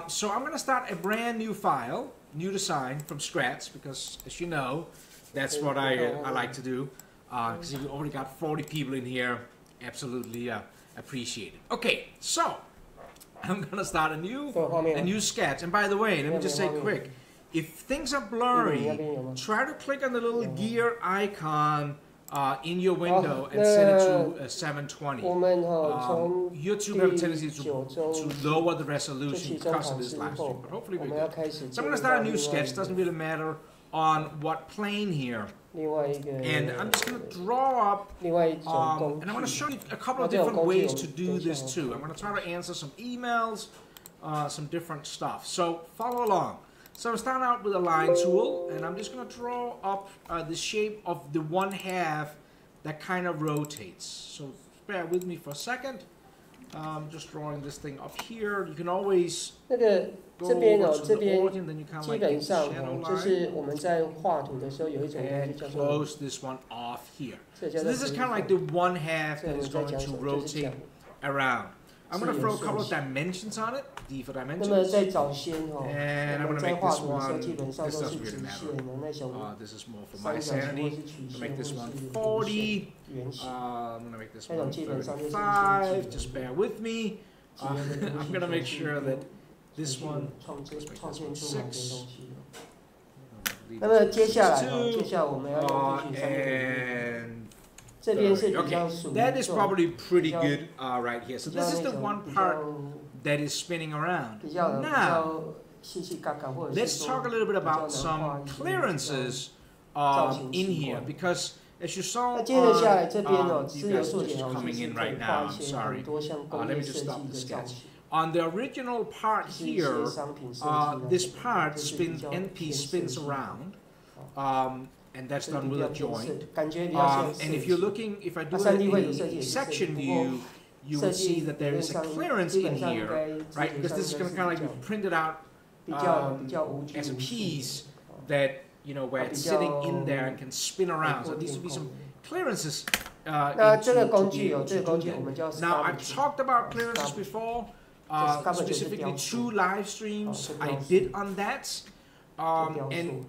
So I'm going to start a brand new file, new design from scratch, because as you know, that's what I like to do. Because if you already got 40 people in here, absolutely appreciate it. Okay, so I'm going to start a new sketch. And by the way, let me just say quick, if things are blurry, try to click on the little gear icon in your window and set it to 720. YouTube have a tendency to lower the resolution because of this live stream, but hopefully we're good. So I'm going to start a new sketch. Doesn't really matter on what plane here. And I'm just going to draw up, and I'm going to show you a couple of different ways to do this too. I'm going to try to answer some emails, some different stuff. So follow along. So I'm starting out with a line tool, and I'm just going to draw up the shape of the 1/2 that kind of rotates. So bear with me for a second. Just drawing this thing up here. You can always go over to the origin, then you kind of like use the shadow line, and close this one off here. So this is kind of like the 1/2 that is going to rotate around. I'm going to throw a couple of dimensions on it, D for dimensions, and I'm going to make this one, this doesn't really matter, this is more for my sanity. I'm going to make this one 40, I'm going to make this one 35, just bear with me. I'm going to make sure that this one, let's make this one 6. Okay, that is probably pretty good right here. So this is the one part that is spinning around. Now, let's talk a little bit about some clearances in here, because as you saw, you guys are just coming in right now, I'm sorry. Let me just stop the sketch. On the original part here, this part spins, NP spins around. And that's done with a joint. And if you're looking, if I do a section view, you will see that there is a clearance in here, right? Because this is going to kind of like be printed out as a piece that, you know, where it's sitting in there and can spin around. So these would be some clearances to be able to do that. Now, I've talked about clearances before, specifically 2 live streams I did on that. And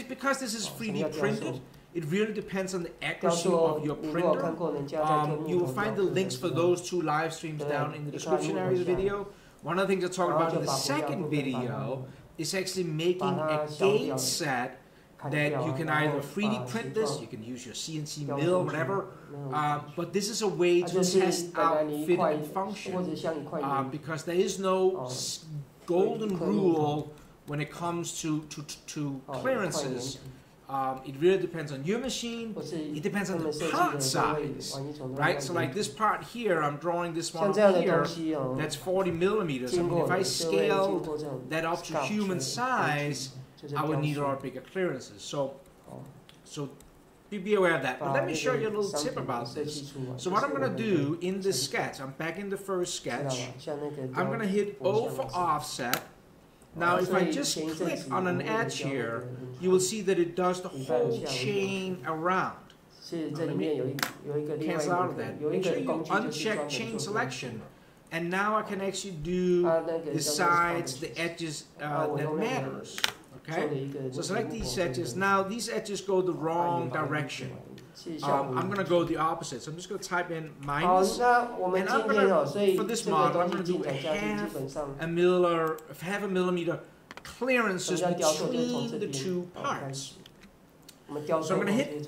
because this is 3D printed, it really depends on the accuracy of your printer. You will find the links for those 2 live streams down in the description area of the video. One of the things I talked about in the second video is actually making a gate set that you can either 3D print this, you can use your CNC mill, whatever, but this is a way to test out fit and function, because there is no golden rule when it comes to clearances. It really depends on your machine. It depends on the part size, right? So like this part here, I'm drawing this one here, that's 40 millimeters. I mean, if I scaled that up to human size, I would need a lot bigger clearances. So be aware of that. But let me show you a little tip about this. So what I'm going to do in this sketch, I'm back in the first sketch. I'm going to hit O for offset. Now, if I just click on an edge here, you will see that it does the whole chain around. Let me cancel out of that. Make sure you uncheck chain selection. And now I can actually do the sides, the edges that matters. Okay? So select these edges. Now, these edges go the wrong direction. I'm going to go the opposite. So I'm just going to type in minus. And I'm going to, for this model, I'm going to do a half a millimeter clearances between the 2 parts. So I'm going to hit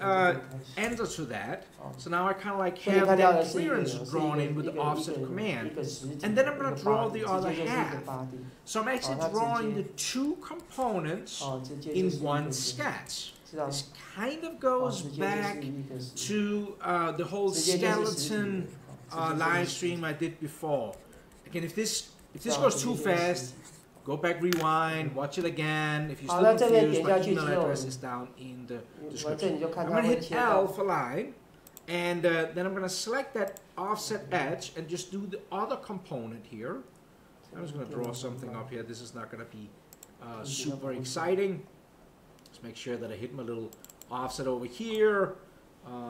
enter to that. So now I kind of like have that clearance drawn in with the offset command. And then I'm going to draw the other half. So I'm actually drawing the 2 components in one sketch. This kind of goes back to the whole skeleton live stream I did before. Again, if this goes too fast, go back, rewind, watch it again. If you're still confused, my email address is down in the description. I'm going to hit L for line, and then I'm going to select that offset edge and just do the other component here. I'm just going to draw something up here. This is not going to be super exciting. Just make sure that I hit my little offset over here.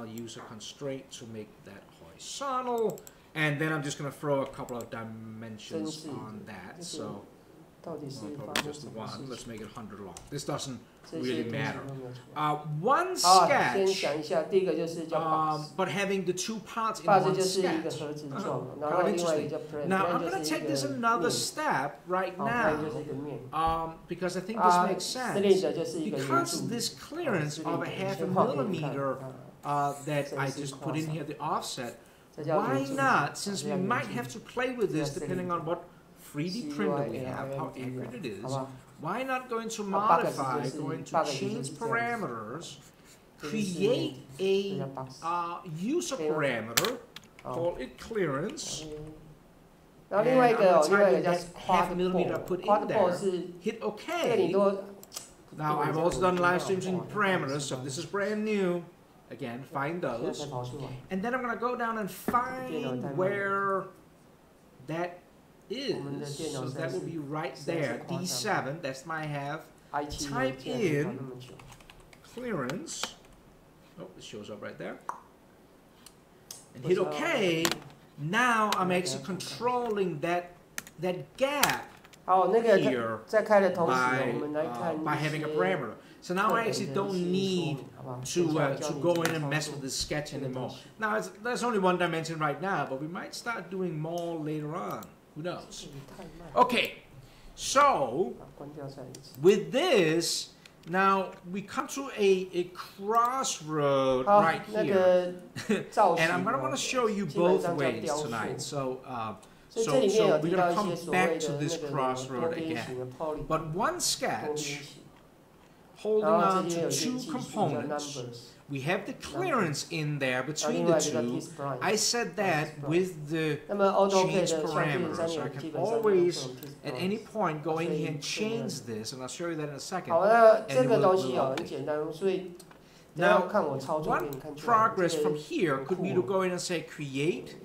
Use a constraint to make that horizontal. And then I'm just going to throw a couple of dimensions on that. So probably just the one. Let's make it 100 long. This doesn't really matter. One 好，先 sketch, 想一下，第一个就是叫 box， but having the two parts in box one 就是一个 sketch. 盒子状，然 Kind 后 of 另外一 interesting. 个叫 plan， Now I'm plan going 就 to 是一 take 个 this another 面， step right 好，plan now 就是一个面， because I think this 啊 makes sense. ，cylinder 就是一个圆 Because 柱， this clearance of a half a 先画给你看， millimeter 啊， that 这 I 是 just put in here, the offset, 这叫 why 圆柱， not, since 这 we 叫圆 might 柱 have to play with this depending on what 3D printer we have, how CYLIND accurate it 好 is, 吧？ why not going to 啊 box modify, 就是 going to box 就是 change 这样子， parameters, 这是 create 这 a 叫 box， user Okay. parameter, 好， call it clearance, 然后另外一个 And I'm 哦，另外一 gonna 个叫 type half millimeter put in quad ball there. 是 hit 这个你 OK. 都 Now I've also done live streams in parameters, so this is brand new. Again, find 现在 those. 才跑出来， And then I'm going to go down and find where that is. So that will be right there. D7, that's my have. IT Type 竟然可以跑 in 那么久， Clearance. Oh, it shows up right there. And hit OK. Now I'm actually controlling that gap 好，那个 here 在开的同时， by 我们来看 by 一 having a 些 parameter. So now I 特别 actually 的 don't 一些 need 说明，好不好？ to go in and mess with the sketch 这个东 anymore. 西 Now there's only one dimension right now, but we might start doing more later on. Who knows? 这里太慢， Okay, so 把关掉再一次。 with this, now we come to a crossroad 好 right，那 here. 个造型 And I'm going to 哦 want to show you 基本 both 上叫 ways 雕塑。 tonight. So, 所以这里面有 we're 提 going 到 to 一 come 些所谓 back 的 to 那 this 个多 crossroad 边 again. 形的 poly， But one 多边 sketch 形， holding 然后这 on 里面有 to 一些 two 技术叫 components. numbers， We have the clearance in there 然后 between 另 the 外一个叫 two. T spline。 I set that with the 那么 AutoCAD change 的像电影 parameters. 3 So I 基 can 本上都 always 是用 T at spline。 any point go in here and change this, and I'll show you that in a second. 好，那 And 这个 we'll- 东西 we'll 哦 update. 很简单，所以大家 Now, 看我操作给 one 你看出来。 progress 这 from 个 here could be to 很酷 go in and say create,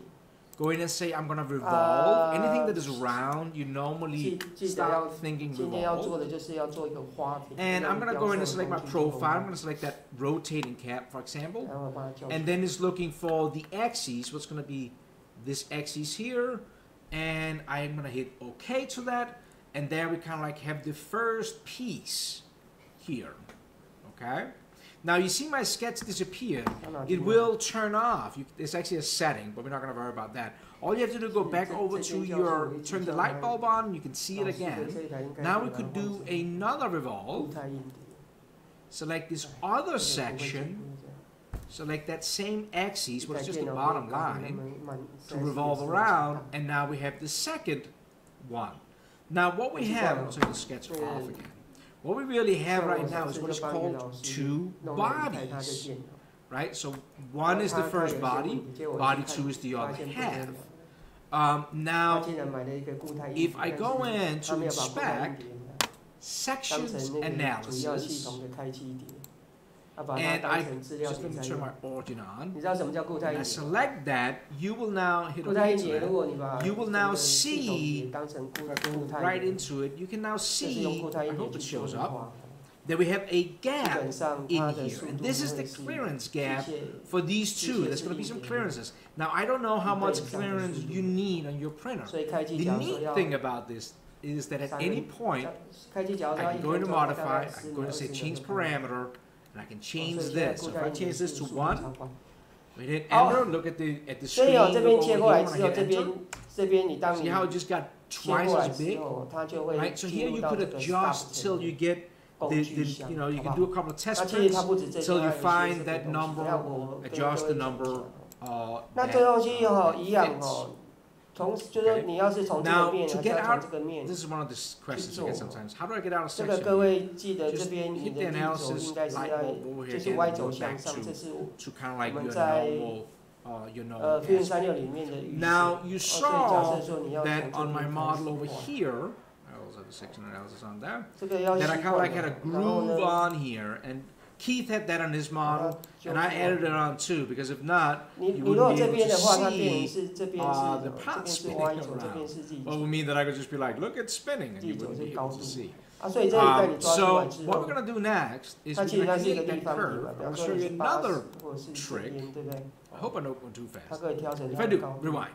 go in and say I'm going to revolve. Anything that is round, you normally 记得要 start thinking 今天要 revolve. 做的就是要做一个花瓶。 And I'm going to go in and select my 雕塑的工具 profile. I'm going to select that rotating cap, for example. 然后我把它叫 And then it's looking for the axes. What's going to be this axis here. And I'm going to hit OK to that. And there we kind of like have the first piece here. Okay? Now you see my sketch disappear. It will turn off. It's actually a setting, but we're not going to worry about that. All you have to do is go back over to your, turn the light bulb on, you can see it again. Now we could do another 固 revolve. 态硬碟 Select this other section. Select that same axis, which is just the bottom line, to revolve around. And now we have the second one. Now what we have, I'll take the sketch off again. What we really have right now is what is called two bodies, right? So one is the first body, body two is the other half. Now, if I go in to inspect sections analysis, and I just let me turn my origin on, 你知道什么叫固态 and 硬 I 碟？ select that, you will now hit 固态 OK 硬 to 碟，如 that. 果你把 You will 整 now 个系统 see 碟当成固 If I go 态 right 硬碟， into it, you can now 这是用 see, 固态 I 硬碟 hope it 去做 shows 的 up, 话， that we have a 基 gap 本上 in 它的 here. 速 And 度 this is 会 the 是 clearance 机 gap 械 for these two. There's going to be some clearances. Now, I don't know how much clearance you need on your printer. 所以开机 The 假如说 neat 要 thing about this is that at any point, 开机假如说 I 要 can 一 go 分 into 钟，大 modify, 概 I 10 can go 秒 to say 20 change 秒。 parameter, and I can 所 change 以现在 this. 固 So if 态 I 硬碟 change 是 this 速 to 度 1, 超快。 we hit 好 enter, look at the 所 screen, 以哦，这 look 边 over 切 here 过来 when I 之后， hit 这 enter. 边你当 See 你 how it just got 切 twice 过来 as 之 big? 后，它就会 Right, so 进 here 入 you 到 could 这个 adjust till start you get 工 the 具箱， you know, you 好不 can 好 do a couple of test 那其实它 prints 不止这些， till 还 you 有一些 find 这个 that 东西。 number, 那我跟各 adjust 位 the 讲 number, 那 that 这东西哈 fits. 一样哦，从就是说你要是从这个 Now, 面， to 还 get 是要从 out, 这个面， this is one of the questions I get sometimes. How do I get out of 这个 section? 各位记得这 Just 边你 hit 的 the 地轴 analysis 应该是 light 在 bulb over 就 here 是 again Y and 轴 go 向 back 上， to 这是 kind of like 我 your 们在 normal, you know, Fusion aspect. 360里面的预 Now, 设。 you 所以假 saw 设说你要 that 从 on 这 my 边开 model 始 over 画， here, I also have the section analysis on there, 这个要 that I 习 kind of 惯 like had a 的。然后 groove 呢， on here, and Keith had that on his 然后 model, 就 and I added it on too, because if not, 你 you 如果 wouldn't be 这 able 边 to 的话，它变成 see 是这边 the 是 pot 这边是 spinning Y 轴，这 around. 边是 Z Well, 轴 it would mean that I could just be like, look, it's spinning, and you ，Z 轴 wouldn't 是 be 高 able 度 to see. 啊，所以这里在你抓出 So 来之 what 后 we're，going to do next is 它 we're 其实 going 它 to 是一个 create 立 that 方体 curve. 嘛，比 I'm 方 going to 说 show 你 you 是80 another 或者是这 trick. 边，对不对？ I hope I don't go too 它 fast. 可以调整 If 它 I 的 do, 高度。 rewind.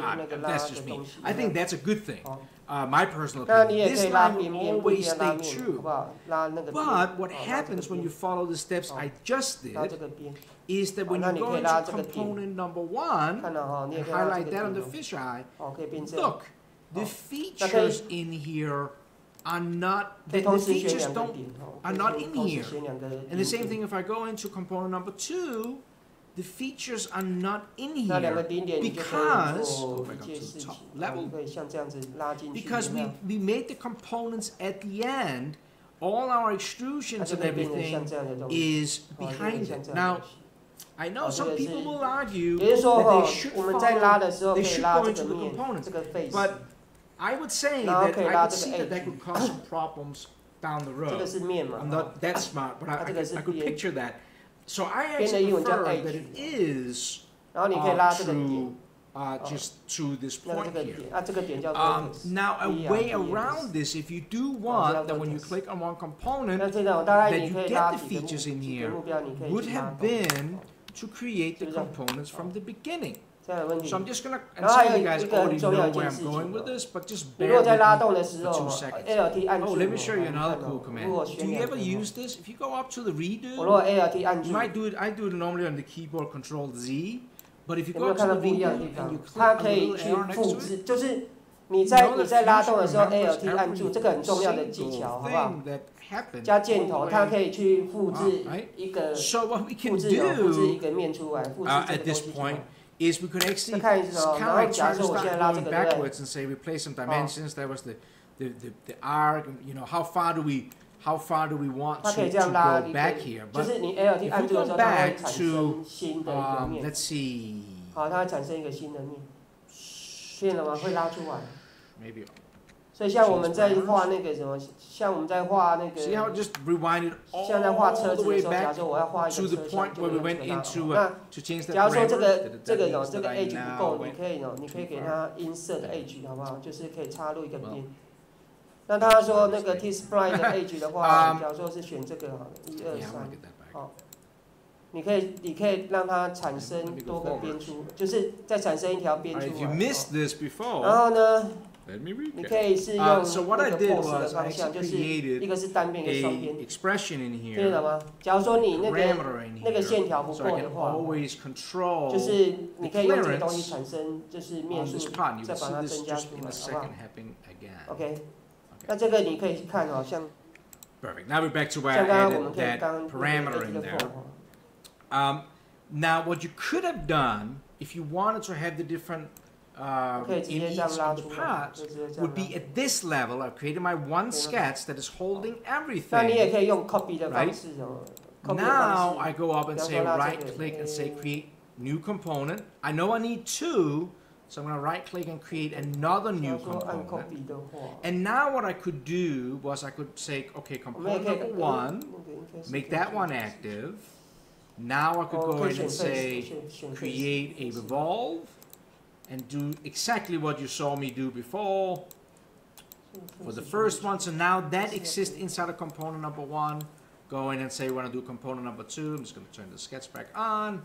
that's just me. I think that's a good thing. 哦， My personal 那你 opinion. 也可 This 以拉 line 边 will 边不一 always 样拉 stay 面，好 true. 不好？拉那个边， But what 哦拉这个 happens when 边 you follow the steps I just 拉 did 这个边， is that when 那 you 你 go 可以拉 into 这个点， component number 1, 看到哈，你也 and 可以拉这 highlight 个 that on 点 the 哦， fisheye, 哦，可以变这样， look, the Oh. features in here are not, 可以 the 同时选 features 两个 don't, 点哦， are 可以 not 选 in 同时 here. 选两个 And the 点 same 点 thing if I go into component number 2, the features are not in 那两个 here 点点你就可以 because, 做 oh my 一 god, 件 to 事 the 情 top，你 level, 可以像这样子拉进去， because 有没有 we made the components at the end, all our 它 extrusions 就 and 可以变成像 everything 这样的东西， is 哦，就变 behind 像 it. 这样的 Now, 东西。 I know 哦，这 some 个是， people will argue 也就是说 that 哈 they should，我们在拉 follow, 的时候可 they 以 should 拉 go 这 into 个 the 面， components. 这个 face， But I would say 然后 that 可以 I 拉 could 这 see 个 that that edge， could cause some problems down the 这个 road. 是面嘛 I'm not that smart, but I 这个是 could 边 picture that. So I 边的 actually 英文叫 prefer that edge it is 然后你可以拉这个点 to just to this 那 point 这个 here. 点这个点叫 Now, a vertex way around this, if you do want that when you click on one component, 那这种大概 that 你 you 可以 get 拉 the 几个 features in 几个 here 目标，你可以 would 去拉 have 动 been to create the 是不是这样？ components from the beginning. 这样的问题 So。I'm just gonna, and 然后还 some 有 of you guys 一个很 already 重要 know 一件 where 事 I'm 情 going with 哦 this, but just 你 bear 如果在 with 拉 me 动的时 for 候 2 seconds.，ALT 按住 Oh, let me show you another 看 cool 哦如果 command. 选 Do you 两 ever 个 use this? If you go up to the 我 redo, 如果 ALT 按 you 住， might do it. I do it normally on the keyboard Control Z, but if you 有 go 没有 up to 看到 the 不一样的 redo 地 and 方 you？它 click 可 a 以 little 去 arrow next 复 to it, 制，就是你 you 在 know 你 that 在拉 Fusion 动的时候 remembers ，ALT 按 every 住，这个很重要的 single 技巧，好不好？ thing that happened 加箭 all 头， the 它 way. 可以去复制 right? 一个 So what we 复 can 制复制一 do 个面出来，复制这 at 个东 this 西出来 point。is we could actually 再看一次哦， kind 然 of 后 like 假 try 设 to 我现在 start 拉这 going 个，对不对？ backwards and say replace some dimensions. There was the arc. You know, how far do we want 它可以 to 这样拉 go 一 back 个 here? 就 But 是你 ALT if 按 we 住的 go 时候，它会 back 产 to 生新的一个面， let's see, 好，它会产生一个新的面，变了吗？会拉出来。 maybe. 所以像我们在画那个什么，像我们在画那 See how 个， it just rewinded 像在画 all 车 the 子的 way 时候，假 back 设我要画一 to 个 the 车厢， point 就 where 会 we 用 went 这个拉 into 那 to change the 假如说这 parameters. 个 That 这个 means 这 that 个 I edge 不 now 够，你 went 可以你可以 too 给 far. 它 insert edge 好不好？就是可以插入一个边。那他说那个 T-spline 的 edge 的话，假如说是选这个好了，1、2、Yeah, I 3 want to，get that back. 好，你可以让它产生多个边出，就是再产生一条边 Alright, 出 if you 来。 missed this 然 before, 后呢， let me 你 recap. 可以是用那 So what I 个 did pose 的 was I 方向， actually 就是一 created 个是单边，一个双 a 边， expression in 听 here, 得吗？假如说你那个 parameter in 那个 here, 线条不 so I 够的 can 话， always 就 control 是你可以用这个东 clearance 西产生就是面 on 数 this，part. You 再 will 把 see 它 this 增加 just 出 in 来， a 好不好 second happening again. ？OK，那这个你可以去看好像 Perfect. Now we're back to where 像 I 刚刚我们 added 可以 that 刚 parameter in 那个 there. form Now, what you could have done if you wanted to have the different 可以直 in 接 each 这样拉 of the 出来， parts 就直接这 would 样 be 拉。 at this level. I've created my one sketch that is holding 那你也 everything. 可以用 copy 的方式哦，copy 的 Now 方 I 式。 go up and 比方 say 说拉这 right 个 click and say create new component. I know I need two, so I'm going to right click and create another 假 new 如说按 component. copy 的话， And now what I could do was I could say, okay, 我们也 component 可以 number one, 那个应该是 make that one active. Now I could 哦， go 可以 in 选 and say 选 create a revolve and do exactly what you saw me do before for the first one. So now that exists inside of component number one. Go in and say we want to do component number two. I'm just going to turn the sketch back on.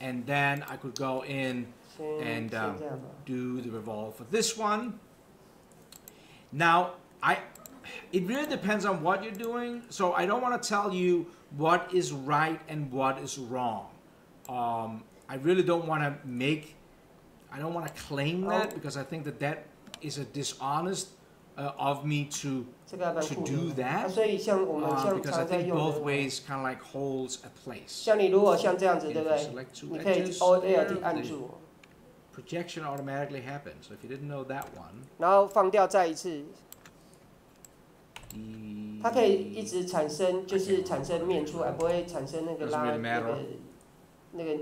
And then I could go in and 先这样吧。 do the revolve for this one. Now, it really depends on what you're doing. So I don't want to tell you what is right and what is wrong. I really don't want to I don't want to claim that because I think that is a dishonest of me to 这个还蛮 to 酷 do 的。 that 所以像我们像 because I 常在 think 用 both 的， ways kind of like holds a place. 像你如果像这样子， And 对 if 不 you 对？ select two 你可以 edges, Alt there, ALT 按 the 住， projection automatically happens. So if you didn't know that one, 然后放掉再一次，它可以一 the 直产生，就是产生面出来，不会产生那个 Doesn't 拉 really matter. 那个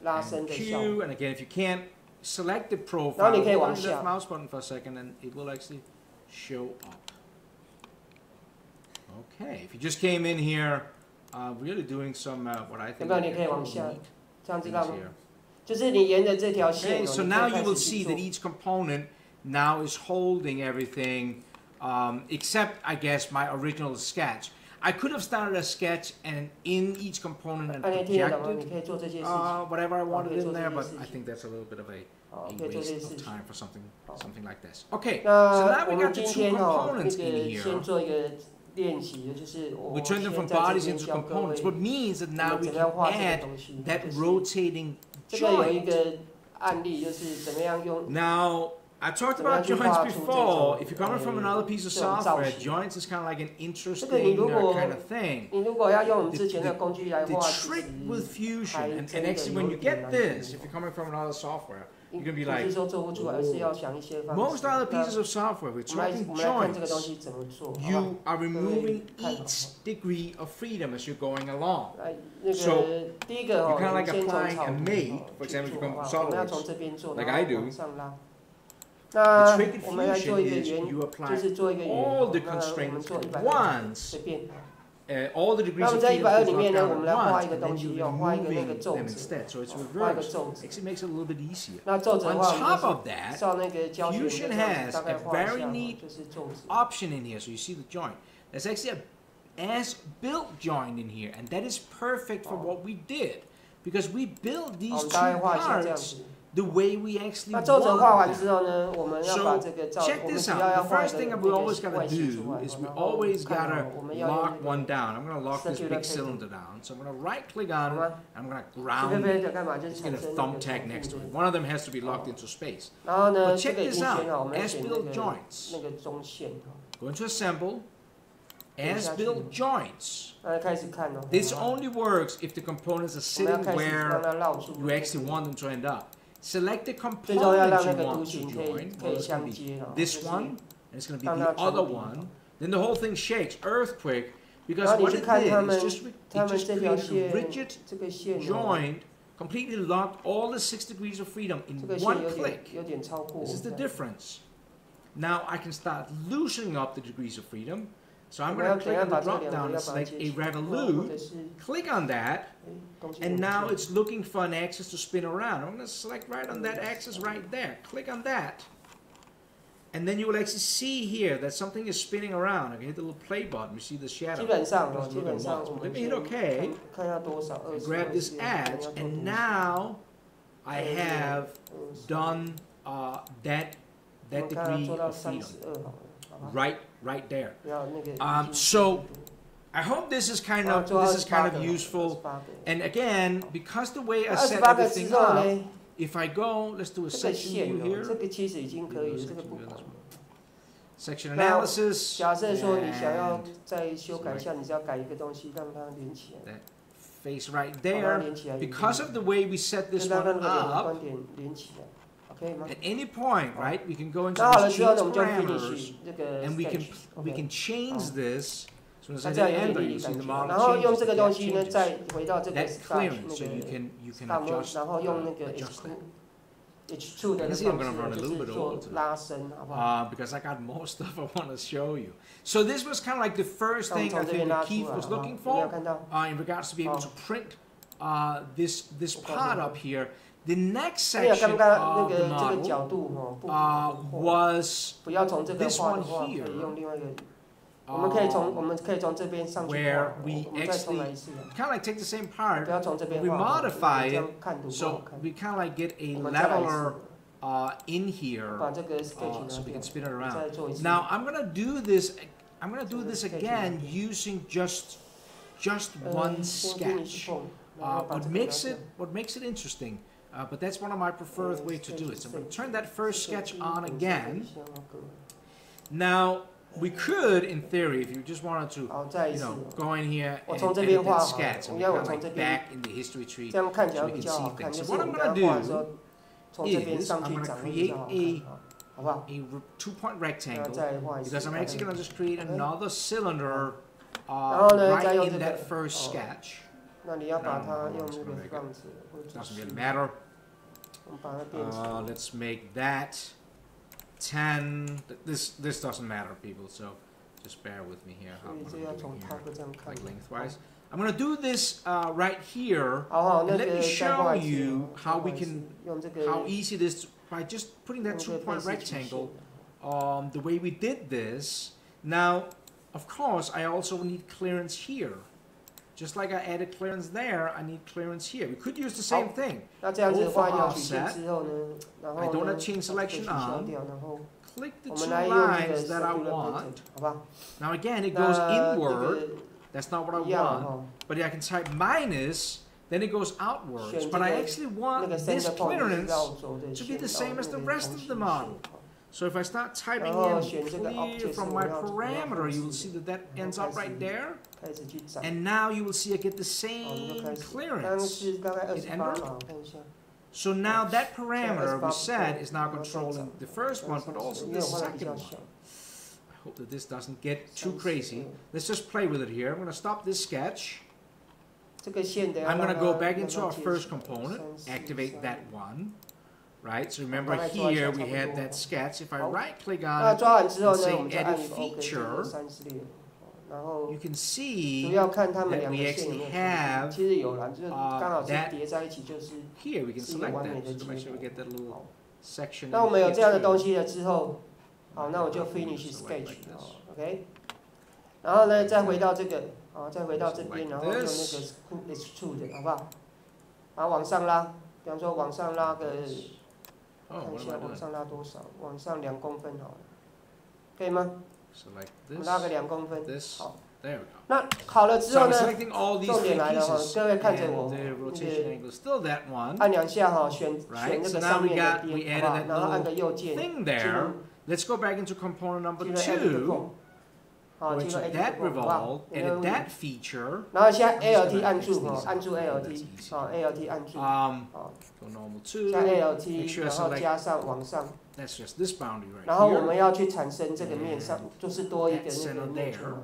拉伸 and 的效果。 Q, and again, if you can't select the 然 profile, 后你可以 hold 往 on the 下 left mouse button for a second, and it will actually show up. Okay, if you just came in here, really doing some what I 要 think 不然你 are 可以往下， neat 这样知 things 道吗？ here. 就是你沿着这条线 Okay, 哦， so 你 now 可以 you 开 will 始 see 去做 that。each component now is holding everything, except I guess my original sketch. I could have started a sketch and in each component and 那你听得懂吗？你 projected 可以做这些事情。 whatever I wanted in there, but 可以做这些事情。 I think that's a little bit of a 好， a 可以做这些 waste 事 of 情。 time for something like this. Okay, so 那 now 我 we 们 got the 今 two 天哦，那 components in 个先 here. 做一个练习，就是我 We turn them 先 from 在这 bodies 边 into 教各 components, 位 what means that 我 now 们 we 怎么样 can 画这个 add 东西。 that 就是 rotating 这个有一 joint. 个案例，就是怎么样用。 Now, I talked 怎么样 about 去 joints 画出这 before. 种 If you're coming from another piece of 这种造 software, 型。 joints is kind of like an 这个你 interesting 如果 kind of thing. 你如果要用我们之前的工具来 The 画，其 trick with 实 Fusion, and actually when you get this, if you're coming from another software, you're going to be 不是 like, 说做不出来，而是要想一些方 most 式。 other 那 pieces of software, we're 我们来 talking 我们来看这个东 joints. 西怎么做，好不好？ You are removing 看好 each degree of freedom as you're going along. 来，那 So, 个第一个 you 哦， kinda 我 like 们先从 applying 草 a 图 mate, 哦 for 去 example, if you 做 come 好 from 不好？我们要 SolidWorks, 从这边做， like 然 I 后 do. 往上拉。那 trick 我们来做 in 一个 fusion is 圆， you apply 就是做一个圆。 all the 那我们 constraints 做 at 120 once. 随便。 All the degrees 那我 of 们在 freedom 120 is 里 locked 面呢， down 我们 at 来画 once, 一个 and 东 then 西 you're 哦，画一个那 removing 个皱 them 褶， instead. So it's 画一个 reversed. 皱褶。 Actually makes it a little bit easier. 那皱褶的 On 话，我 top 们 of 就 that, 是照那个教学，你就 Fusion 这样 has 子大概 a 画一 very 下哦， neat 就是皱褶。 option in here, so you see the joint. There's actually a as-built joint in here, and that is perfect for what we did, because we built 好， these 我 two 们大概画一下这样 parts 子。 the way we actually 那皱褶画 want 完 them. 之后呢，我们要把 So 这个照， check 我们 this 主 out. 要要 The 画 first 的 thing 那 we 个 always gotta 外形出 do 来， is we 然后 always 看 gotta 哦，我们要用 lock 那 one 个 down. I'm gonna lock this circular big paper. cylinder down. So I'm gonna right click on it. 好吗？ I'm gonna 这 ground 边 it. 的干嘛？就是 It's 产 gonna 生那个 thumbtack 重 next 复 to it. 的。 One of them has to be locked into space. 然后呢， But 这 check 个 this 银 out. 圈啊，我们要选那 As-built 个 joints. 那个中线哈。 Going to assemble. As-built joints. 那开始看哦。 This only works if the components are 我们要 sitting 开始让 where 它绕住。 you actually want them to end up. Select the 最重要 component 让那 you 个 want 图 to 形 join. 可以 Well, it's going 相 to be 接哈。 this 就是 one, and it's going to be 让 the 它 other 重叠 one. Then the whole thing shakes, earthquake, 然 后 because 你 what 去 it 看他 did 们 is just 他 it 们 just 这条 created a 线 rigid 这个线哦， joint, completely locked all the 6 degrees of freedom 这 in 个线 one 有点 click. 有点超过。 This is the difference. Now I can start loosening up the degrees of freedom. So I'm 我 going 要 to 等 click 下 on 把 the 这 drop 两 down 个 and 要把它 select 接 a 起来，或 revolute. 者是 Click on that, 东西 and 怎么 now 接 it's looking for an axis to spin around. I'm going to select right on that axis right there. Click on that. And then you will actually see here that something is spinning around. I can hit the little play button. You see the 基 shadow. 本上哦， Doesn't 基 look 本 at 上 once. 我 Let 们 me hit 先 OK. 看要多少 Grab this adds, and now I have done that degree of freedom. Right there. So I hope this is kind of useful. And again, because the way I set everything up, if I go, let's do a 这个 section 线 view 哦， here. 这个其实已经可以了，这个不管。 Section 那 analysis. 假设说你想要 and 再修改一下，你只要改一个东西，让它连起来， face right 把它 there. 连起来也可以。 Because of the way we set 就 this 让 one 那个两个 up, 观点连起来，可以吗？ at any point, right, we can go into 那好了 these 之后呢， change 我们就 parameters, finish 这个 and we can sketch。 change this. So as 那 I 这样 hit 有点 enter, 力 you 力 see 感 the 觉。 model 然后用 changes, 这个 the 东 gap 西呢， changes. 再回到这个 That sketch clearance, 那 so you 个 can download， adjust, 然后用那个 adjust that. H2 的 You 那 can see I'm 个 gonna 方 run a 式， little 就 bit 是做 over 拉伸，好不好？ because I got more stuff I want to show you. So this was kind of like the first 那我们 thing I 从这边 think 拉 that 出 Keith 来， was 好不好？ looking 有没有 for 看到？ in regards to be able to print this 我告诉 part 你 up here. The next 没有，刚 section 刚那 of 个 the 这个角 model 度哦，不好 was 不要从这个 this 画的 one 话，可 here, 以用另外一个。我们可以从这边上去 where 画， we 我们再重来 actually 一次。 kind of like take the same 不 part, 要从这边 we 画， modify 这 it 样看图不好 so 看。 we kind of like get a 我们再来一 leveler 次， in here 把这个 sketch so 拿 we 掉 can，spin it around. 再做一次。 Now I'm gonna do this. I'm gonna do this again using just one 先 sketch. finish form，然后把 What 这个拿 makes 掉 it interesting, but that's one of my preferred way to do it. So I'm gonna turn that first sketch on again. Now we could, in theory, if you just wanted to, 好，再一次。 go in here 我 and 从这 edit 边画 that 好了， sketch, 我 and 应该 kind 我 of 从 like 这边， back in the history tree. 这样看起来 so 会 we 比 can 较 see 好看。 things. 就 So 是 what 我 I'm 们 gonna 刚画的 do 时候，从这边 is 上 I'm 去 gonna 长得比 create 较好看 a 啊，好不好？ 2-point 然后 rectangle 再画一次。 because I'm actually gonna just create another cylinder 然后呢，再 right 用 in 这 that 个 first sketch. 那你要把它用那个样子，或者 Doesn't 是 really matter. 我们把它变成。 Let's make that 10. This doesn't matter, people. So just bear with me here. 所 How 以 I'm 这 gonna 要 do 从 it top here, 这样看 like。lengthwise. I'm gonna do this right here. 好好，那 And let 个 me 再 show 画一次 you 哦， how 再 we 画一次 can 用这个 how easy it is by just putting that 用这个 2-point 类似曲线 rectangle. The way we did this. Now, of course, I also need clearance here. Just like I added clearance there, I need clearance here. We could use the same thing. 那这样子画一条曲线之后呢，然后 I don't 呢， have chain 把这个 selection 取消 on. 掉，然后 Click the 我 two 们来用这个 lines that I circular want. pattern，好吧？ Now again, it 那 goes 这 inward. 个 That's not what I 一样 want. 哈， But I can type minus, then it goes outwards. 选 But 这 I 个 actually 那 want 个 this center point 是 clearance 绕轴的 to be 线 the 到 same 那 as the 个 rest 同 of 心 the 线 model. So if I start typing 然后 in 选这个 clear object from 是 my 我要 parameter, you will 是 see that that ends up right there. 开始去找， And now you will see I get the 我们就 same 开始，刚 clearance. 是大概 It 28 entered. 嘛，我看一下， So now that parameter we Bob said is now 然后再找 controlling the first one, but also 因 the 为我画的比 second 较 one. 小， I hope that this doesn't get too crazy. Let's just play with it here. I'm going to stop this sketch. 这个线的 I'm going to go back 让 into 它 our 接 first 起来 component, 3 4 activate 3 that one. right? So remember here we had that sketch. If I right-click 那 on 抓完之后 it 呢， and 我们 say 再按 Edit 一个 OK， 这 Feature, 个36，然后 you can see 主要看他们 that 两 we 个线有 actually 没有重 have 叠。其实有啦，就是刚好是 that 叠在一起，就是 here. We can 是一个 select 完美 that 的 just to make 结 sure we 果。 get that little 好， section. 那我 in 们有 here 这样的 too. 东西了之后，好，那我就 I'll finish select sketch， like this. OK。然后呢，再回到这个，好，再回到这边， Like 然后用那个 this. extrude，好不好？然后往上拉，比方说往上拉个， Oh, 看一 what 下 am I 往 doing? 上拉多少，往上2公分好了，可以吗？ Select 我们 this, 拉个2公分， this. 好。 There we go. 那好了之 So 后 I'm 呢， selecting all these 重点 three 来了哈， pieces, 各位看着 and 我， the 那 rotation 个 angle is still that one. 按2下哈，选 Right, 那 so 个 now 上 we 面的 got, we 边， added 好不好？ that 然后按个 little 右键， thing 进 there. 入 Let's go back into component number 进入 edit two, 控，好， go 进入 into edit that 控，好不好？ revolve, 有没有 edit 问题？ that feature. 然后现在 I'm just ALT gonna 按 fix 住 these 哈， up. 按住 That's ALT， easy. 好 ALT 按住， Go 好， normal 加 two. Make ALT， sure I 然后 select. 加上往上， That's just this boundary right 然后我 here. 们要去产生这个面上，就是多一个 That's 那个 center 面圈 there. 嘛，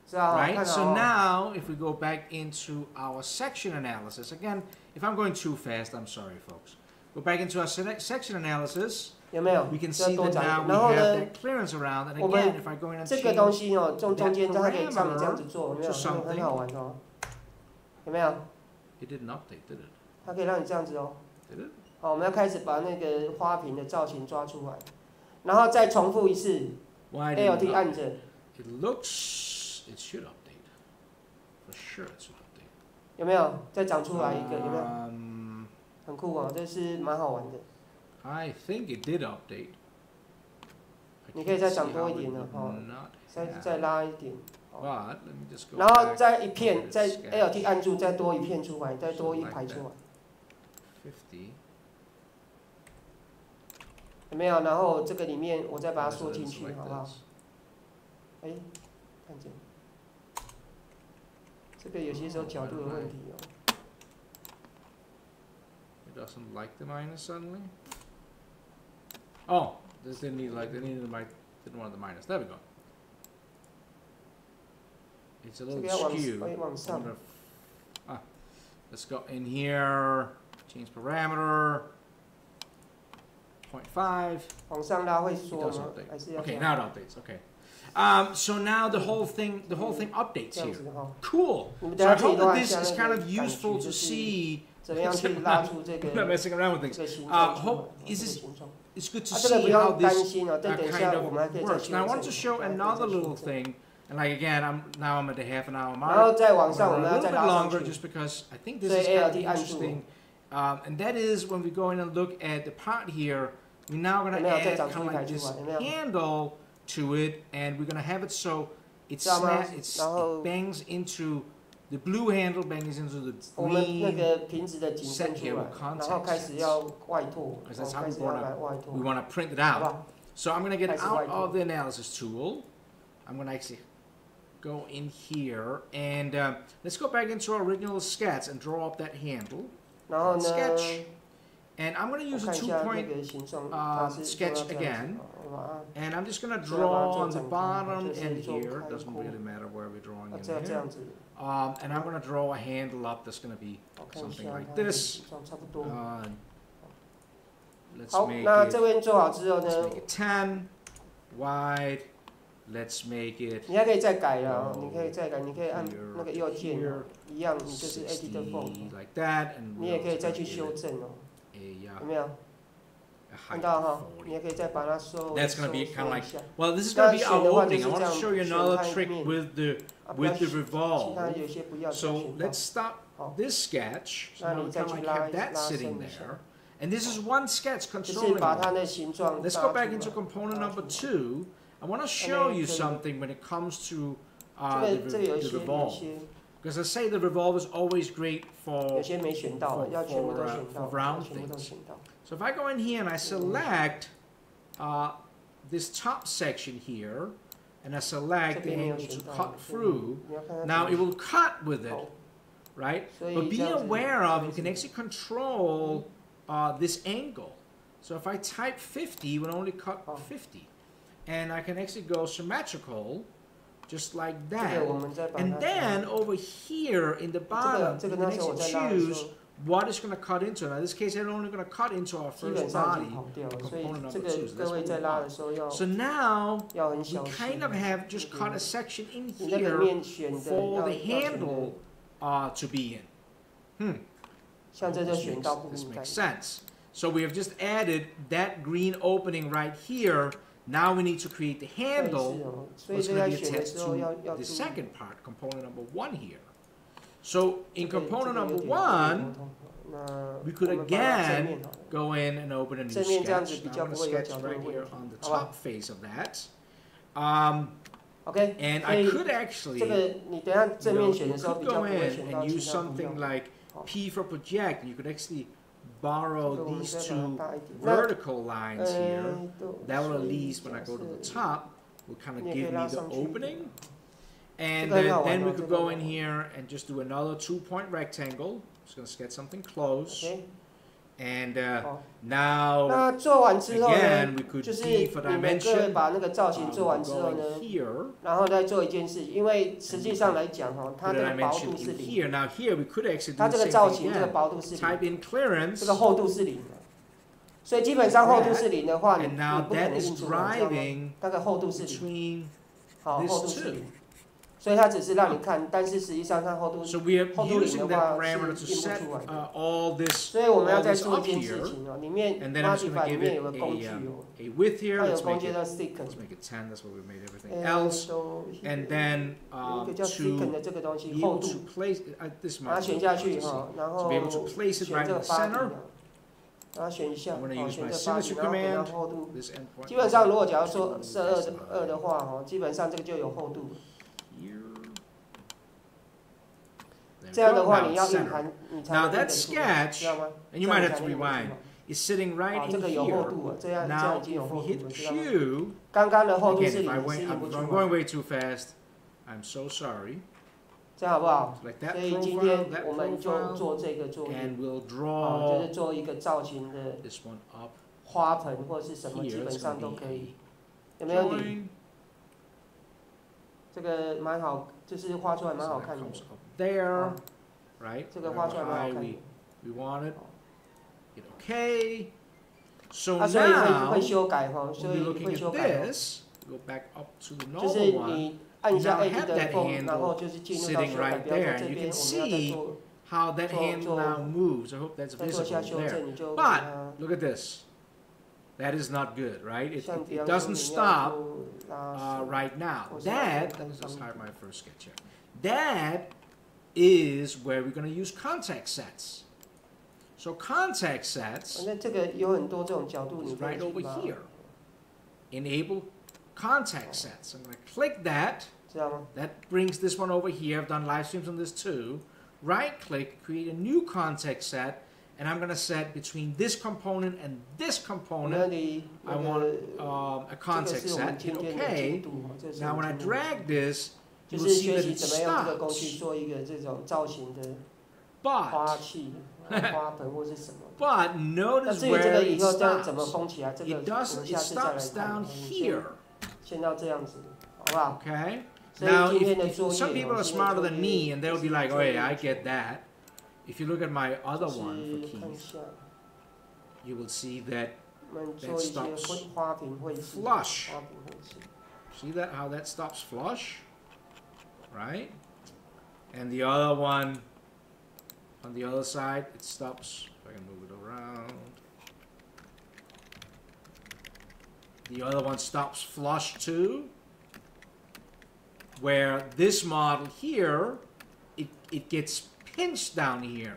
是啊，好 Right, 看 so 哦。 now if we go back into our section analysis, again, if I'm going too fast, I'm sorry, folks. Go back into our section analysis, 有没有？ we can 就要 see 多 that 长一 now 点。 we 然后 have 呢， that clearance around, and 我们 again, if I go in and 这个 change 东西哦，中 that 间它可以照你这样 parameter 子做，有没有？ to something 很好玩哦，有没有？ it didn't update, did it? 它可以让你这样子哦。 Did it? 好，我们要开始把那个花瓶的造型抓出来，然后再重复一次 Why didn't it ，ALT 按 update? 着， It looks, it should update. For sure it should update. 有没有？再长出来一个，有没有？ 很酷哦，这是蛮好玩的。 I think it did update. I 你可以 can't 再 see 长多 how 一 it 点了 would 哦， not 再 have. 拉一点， But let me just go 然后 back 再一 to 片， the 再 sketch. ALT 按住，再多一片出来，再多一排出来， 50. 有没有？然后这个里面我再把它 So 缩 it's 进去， like 好不好？ this. 哎，看见，这个有些时候角度有问题哦。 It doesn't like the minus suddenly. Oh, this didn't need like they needed didn't want the minus. There we go. It's a 这 little 个要往 skewed. 往上。 Let's go in here. Change parameter. 0.5. 往上拉会 It 缩 does 吗？ update. 还是要这 Okay, 样 now it updates. Okay. So now the whole thing updates 这样 here. 子哈？ Cool. 你们 So 等 I 下可以 hope 弄 that 一 this 下 is 那 kind 个 of 感 useful 觉，就 to 是 see. 怎么样去拉出这 I'm not 个 messing around with 这 things. 个形状出来 hope 这 is 个 this- 形状。 It's good to 啊，这个 see 不 how 用担 this 心哦，等一 kind 下 of 我们还可以再 works. 修 Now I 正。 want to show 还可以 another 再修 little 正。 thing, and like again, now I'm at the half an hour 然 mark. 后再往 I'm 上，我 gonna 们 run 要 a 再 little bit 拉上 longer 去。 just because I think this 所以 is kind of ALT 按住。 interesting. And that is when we go in and look at the part here, we're now going 有 to 没有？再 add 长 kind 出 of 一排 like 出 this 来，有没有？ handle to it, and we're going to have it so it 知道吗？ it 然后 bangs into the blue handle, bangs into the 我们那 green. 个瓶子的景 set 深 here 出来 with，context 然后开始要外拓， Because that's how 开 we 始要 wanna- 来外拓 We，want to print it 好不 out. 好？ So I'm going to get Nice out white of the analysis tool. I'm going to actually go in here and let's go back into our original sketch and draw up that handle. 然后呢， Sketch. And I'm going to 我 use a 看一下那 2-point 个形状，它是 sketch 做到这样 again. 子，我把 and I'm just going to 就要把它 draw 做 on the 展开， bottom 就是 and 做 here. 开 Doesn't 阔， really matter where we're drawing 这 in 这 here. 样子， And I'm going to draw a handle up that's going to be 我看一 something 下 like 它的 this. 形状差不多。 Let's 好， make 那 it 这边做好之后 let's 呢， make it 10 wide. Let's make it 你还可以再改了哦，你可以再改，你可以按那个右键 here, 哦，一样，你就是 Edit 60 Form， like that, and 你 we're 也可以 also 再 gonna 去 give 修 it 正哦， a 有没有？ a 看 height 到 of 哈，你 40. 也可以再把它收 That's gonna be 收 kinda 一 like- 下， Well, this is going to be our 那选的话 opening. I 就是 want 这 to 样， show you 选 another 它一 trick 面 with the 啊，不要 with the 其他 revolve. 有些不要 So 选到 let's stop 好， this sketch. So 那 now 你 we 再 kind of 去 like 拉 have that 拉 sitting 伸一下， there. And this is one sketch 就是 controlling 把它 it. 的形状 Let's 搭 go 出 back 来 into component 搭 number 出来 2. I want to show you then- something when it comes to 这个有一 the 些有一 revolve. 些 Because I say the revolve is always great 有 for. 些没选到，要全部都选 for 到， round 全部都 things. 选到。 So if I go in here and I select this top section here, and I 这 select the 边没有 angle 选 to 到， cut 所以 through, 你要看它 now 怎 it 么 will cut with it, 好， right? 所以 But be 这样子 aware of, you 这 can 样子 actually control this angle. So if I type 50, it will only cut Oh. 50. And I can actually go symmetrical, just like 这 that. 个我们再把它 And then over here in the bottom, 这 you 个 can 那时候我 actually 在拉的时 choose 候， what it's going to cut into. Now, in this case, it's only going to cut into our first body, component number 2. So now, we kind of have just cut a section in here for the handle to be in. This makes sense. So we have just added that green opening right here. Now we need to create the handle, which is going to be attached to the second part, component number 1 here. So in component number 1, we could again go in and open a new sketch. Now I'm going to sketch right here on the top face of that. And I could actually go in and use something like P for project. You could actually borrow these 2 vertical lines here. That will, at least when I go to the top, will kind of give me the opening. And then we could go in here and just do another 2-point rectangle. Just going to sketch something close. And now, again, we could D for dimension. Here. Here. Now here we could actually do the same thing again. Type in clearance. And now that is driving between this 2. So we are using that parameter to set all this up here, and then I'm just going to give it a width here. Let's make it 10. That's what we made everything else. And then to be able to place this to be able to place it right in the center. I'm going to use my symmetry command. This endpoint. 基本上，如果假如说12的话，基本上这个就有厚度。 Now that sketch, and you might have to rewind, is sitting right in here. Now if we hit Q, again, I'm going way too fast. I'm so sorry. Like that profile, and we'll draw this one up here. It's going to be a join. 这个蛮好，就是画出来蛮好看的。 There, right? We want it. Hit OK. So now we're looking at this. Go back up to the normal one. Now I have that handle sitting right there, and you can see how that handle now moves. I hope that's visible there. But look at this. That is not good, right? It doesn't stop right now. That, let me just hide my first sketch here. That is where we're going to use context sets. So context sets is right over here. Enable context sets. I'm going to click that. That brings this one over here. I've done live streams on this too. Right click, create a new context set. And I'm going to set between this component and this component, I want a context set. Hit OK. Now when I drag this, you will see that it stops. But notice where it stops. It stops down here. Okay? Now, if some people are smarter than me, and they'll be like, oh yeah, I get that. If you look at my other one for Keith, you will see that that stops flush. See that, how that stops flush? Right? And the other one, on the other side, it stops. If I can move it around. The other one stops flush too. Where this model here, it gets pinched down here.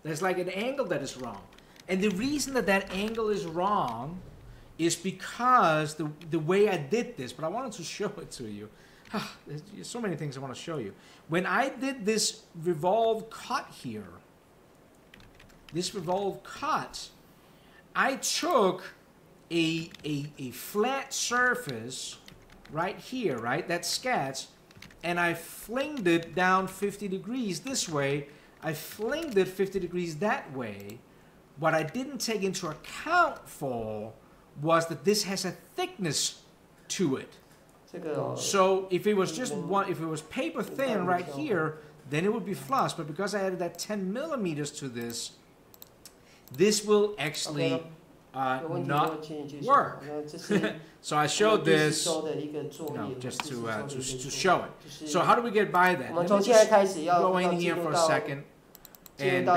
There's like an angle that is wrong. And the reason that that angle is wrong is because the way I did this, but I wanted to show it to you. There's so many things I want to show you. When I did this revolve cut here, this revolve cut, I took a flat surface right here, right, that sketch, and I flinged it down 50 degrees this way. I flinged it 50 degrees that way. What I didn't take into account for was that this has a thickness to it. So if it was just one, if it was paper thin right here, then it would be flush. But because I added that 10 millimeters to this this will actually not work. So I showed this, just to show it. So how do we get by that? Let me just go in here for a second and